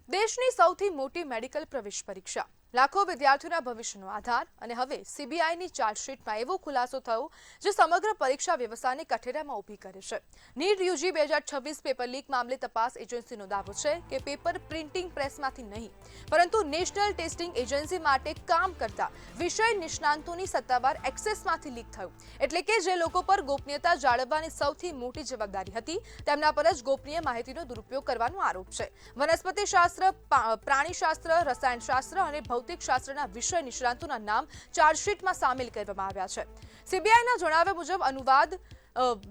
દેશની સૌથી મોટી મેડિકલ પ્રવેશ પરીક્ષા લાખો વિદ્યાર્થીઓના ભવિષ્યનો આધાર અને હવે સીબીઆઈની ચાર્જશીટમાં એવો ખુલાસો થયો જે સમગ્ર પરીક્ષા વ્યવસ્થાને કઠેરામાં ઊભી કરે છે। નીટ યુજી 2026 પેપર લીક મામલે તપાસ એજન્સીનો દાવો છે કે પેપર પ્રિન્ટિંગ પ્રેસમાંથી નહીં પરંતુ નેશનલ ટેસ્ટિંગ એજન્સી માટે કામ કરતા વિષય નિષ્ણાંતોની સત્તાવાર એક્સેસમાંથી લીક થયું। એટલે કે જે લોકો પર ગોપનીયતા જાળવવાની સૌથી મોટી જવાબદારી હતી તેમના પર જ ગોપનીય માહિતીનો દુરુપયોગ કરવાનો આરોપ છે। વનસ્પતિશાસ્ત્ર, પ્રાણીશાસ્ત્ર, રસાયણશાસ્ત્ર અને ભૌતિકશાસ્ત્રના વિષય નિષ્ણાંતોના નામ ચાર્જશીટમાં સામેલ કરવામાં આવ્યા છે। સીબીઆઈના જણાવ્યા મુજબ અનુવાદ,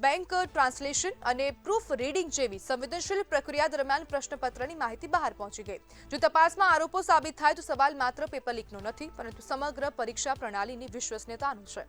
બેંક ટ્રાન્સલેશન અને પ્રૂફ રીડિંગ જેવી સંવેદનશીલ પ્રક્રિયા દરમિયાન પ્રશ્નપત્રની માહિતી બહાર પહોંચી ગઈ। જો તપાસમાં આરોપો સાબિત થાય તો સવાલ માત્ર પેપર લીકનો નથી પરંતુ સમગ્ર પરીક્ષા પ્રણાલીની વિશ્વસનીયતાનો છે।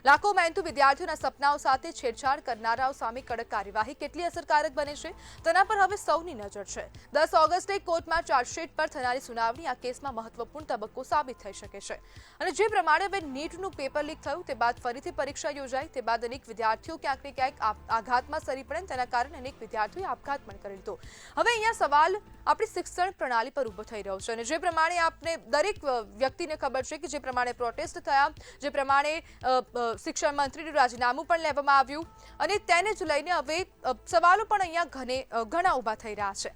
લાખો મહેનતુ વિદ્યાર્થીઓના સપનાઓ સાથે છેડછાડ કરનારાઓ સામે કડક કાર્યવાહી કેટલી અસરકારક બને છે તેના પર હવે સૌની નજર છે। 10 ઓગસ્ટે કોર્ટમાં ચાર્જશીટ પર થનારી સુનાવણી આ કેસમાં મહત્વપૂર્ણ તબક્કો સાબિત થઈ શકે છે અને જે પ્રમાણે હવે નીટનું પેપર લીક થયું તે બાદ ફરીથી પરીક્ષા યોજાઈ તે બાદ અનેક વિદ્યાર્થીઓ ક્યાંક ક્યાંક આઘાતમાં સરી પડે તેના કારણે અનેક વિદ્યાર્થીઓએ આપઘાત પણ કરી લીધો। હવે અહીંયા સવાલ આપણી શિક્ષણ પ્રણાલી પર ઊભો થઈ રહ્યો છે અને જે પ્રમાણે આપને દરેક વ્યક્તિને ખબર છે કે જે પ્રમાણે પ્રોટેસ્ટ થયા, જે પ્રમાણે શિક્ષણ મંત્રીનું રાજીનામું પણ લેવામાં આવ્યું અને તેને જ લઈને હવે સવાલો પણ અહીંયા ઘણા ઊભા થઈ રહ્યા છે।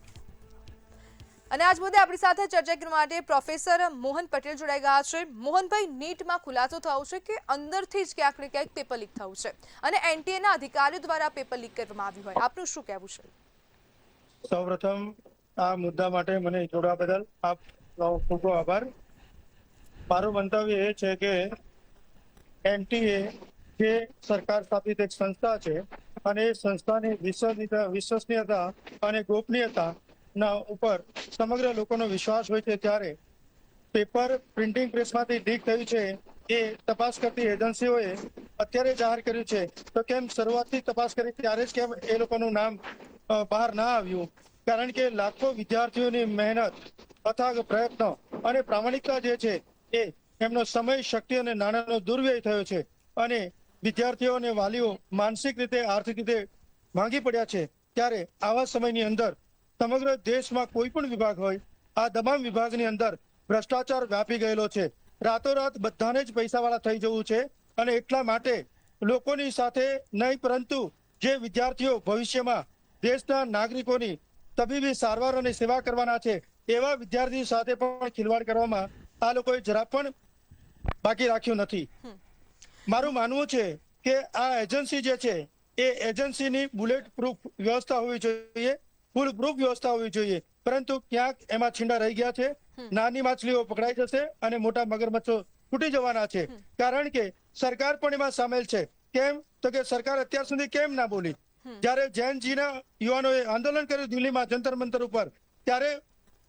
અને આજ મુદ્દે આપણી સાથે ચર્ચા કરવા માટે પ્રોફેસર મોહન પટેલ જોડાઈ ગયા છે। મોહનભાઈ, નીટમાં ખુલાસો થયો છે કે અંદરથી જ ક્યાંક ને ક્યાંક પેપર લીક થયું છે અને એનટીએના અધિકારીઓ દ્વારા પેપર લીક કરવામાં આવ્યું હોય, આપનું શું કહેવું છે? સૌપ્રથમ આ મુદ્દા માટે મને જોડવા બદલ આપનો ખૂબ ખૂબ આભાર। મારું મંતવ્ય એ છે કે એનટીએ જે સરકાર સ્થાપિત એક સંસ્થા છે અને એ સંસ્થાની વિશ્વસનીયતા અને ગોપનીયતા ના ઉપર સમગ્ર લોકોનો વિશ્વાસ હોય છે ત્યારે પેપર પ્રિન્ટિંગ પ્રેસમાંથી લીક થયું છે એ તપાસ કરતી એજન્સીઓએ અત્યારે જાહેર કર્યું છે તો કેમ શરૂઆતથી તપાસ કરી ત્યારે જ કેમ એ લોકોનું નામ બહાર ના આવ્યું? કારણ કે લાખો વિદ્યાર્થીઓની મહેનત, અથાગ પ્રયત્નો અને પ્રામાણિકતા જે છે એ એમનો સમય, શક્તિ અને નાણાંનો દુર્વ્યય થયો છે અને વિદ્યાર્થીઓ અને વાલીઓ માનસિક રીતે, આર્થિક રીતે ભાંગી પડ્યા છે। ત્યારે આવા સમયની અંદર સમગ્ર દેશમાં કોઈ પણ વિભાગ હોય આ તમામ વિભાગની અંદર ભ્રષ્ટાચાર વ્યાપી ગયેલો છે। રાતોરાત બધાને જ પૈસાવાળા થઈ જવું છે અને એટલા માટે લોકોની સાથે નહીં પરંતુ જે વિદ્યાર્થીઓ ભવિષ્યમાં દેશના નાગરિકોની તબીબી સારવાર અને સેવા કરવાના છે એવા વિદ્યાર્થીઓ સાથે પણ ખિલવાડ કરવામાં આ લોકોએ જરા પણ બાકી રાખ્યું નથી। મારું માનવું છે કે આ એજન્સી જે છે એ એજન્સીની બુલેટ પ્રૂફ વ્યવસ્થા હોવી જોઈએ, ફૂલ પ્રૂફ વ્યવસ્થા હોવી જોઈએ, પરંતુ ક્યાંક એમાં છીંડા રહી ગયા છે। નાની માછલીઓ પકડાઈ જશે અને મોટા મગરમચ્છો છૂટી જવાના છે કારણ કે સરકાર પણ એમાં સામેલ છે। કેમ તો કે સરકાર અત્યાર સુધી કેમ ના બોલી? જ્યારે જૈનજીના યુવાનોએ આંદોલન કર્યું દિલ્હીમાં જંતર મંતર ઉપર ત્યારે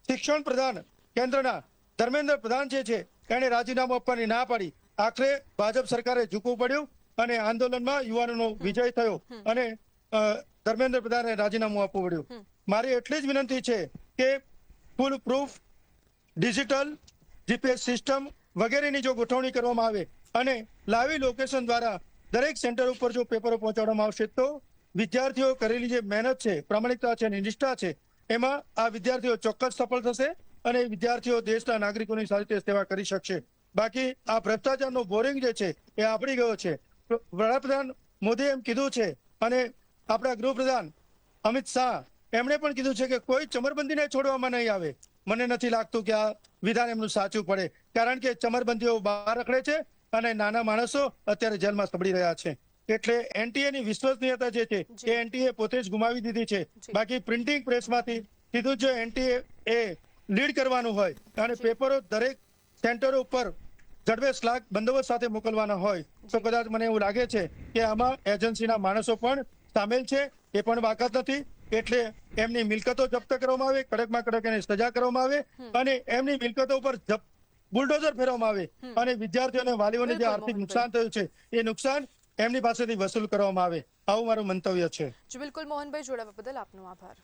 શિક્ષણ પ્રધાન કેન્દ્રના ધર્મેન્દ્ર પ્રધાન જે છે એને રાજીનામું આપવાની ના પાડી। આખરે ભાજપ સરકારે ઝૂકવું પડ્યું અને આંદોલનમાં યુવાનોનો વિજય થયો અને ધર્મેન્દ્ર પ્રધાને રાજીનામું આપવું પડ્યું। મારી એટલી જ વિનંતી છે કે ફૂલ પ્રૂફ ડિજિટલ જીપીએસ સિસ્ટમ વગેરેની જો ગોઠવણી કરવામાં આવે અને લાઈવ લોકેશન દ્વારા દરેક સેન્ટર ઉપર જો પેપરો પહોંચાડવામાં આવશે તો વિદ્યાર્થીઓ કરેલી જે મહેનત છે, પ્રામાણિકતા છે, નિષ્ઠા છે એમાં આ વિદ્યાર્થીઓ ચોક્કસ સફળ થશે અને વિદ્યાર્થીઓ દેશના નાગરિકોની સાથે સેવા કરી શકશે। બાકી આ ભ્રષ્ટાચારનો બોરિંગ જે છે એ આપડી ગયો છે। વડાપ્રધાન મોદીએ એમ કીધું છે અને આપણા ગૃહપ્રધાન અમિત શાહ એમણે પણ કીધું છે કે કોઈ ચમરબંધીને છોડવામાં નહીં આવે। મને નથી લાગતું કે આ વિધાન એમનું સાચું પડે કારણ કે ચમરબંધીઓ બહાર રખડે છે અને નાના માણસો અત્યારે જેલમાં સબડી રહ્યા છે। એટલે એનટીએની વિશ્વસનીયતા જે છે એ એનટીએ પોતે જ ગુમાવી દીધી છે। બાકી પ્રિન્ટિંગ પ્રેસમાંથી સીધું જો એનટીએ એ લીડ કરવાનું હોય અને પેપરો દરેક સેન્ટરો ઉપર ઝડપે સ્લાક બંદોબસ્ત સાથે મોકલવાના હોય તો કદાચ મને એવું લાગે છે કે આમાં એજન્સીના માણસો પણ સામેલ છે, એ પણ બાકાત નથી। એટલે એમની મિલકતો જપ્ત કરવામાં આવે, કડકમાં કડક એને સજા કરવામાં આવે અને એમની મિલકતો ઉપર બુલડોઝર ફેરવવામાં આવે અને વિદ્યાર્થીઓ અને વાલીઓને જે આર્થિક નુકસાન થયું છે એ નુકસાન એમની પાસેથી વસૂલ કરવામાં આવે। આવું મારું મંતવ્ય છે। બિલકુલ મોહનભાઈ, જોડાવા બદલ આપનો આભાર।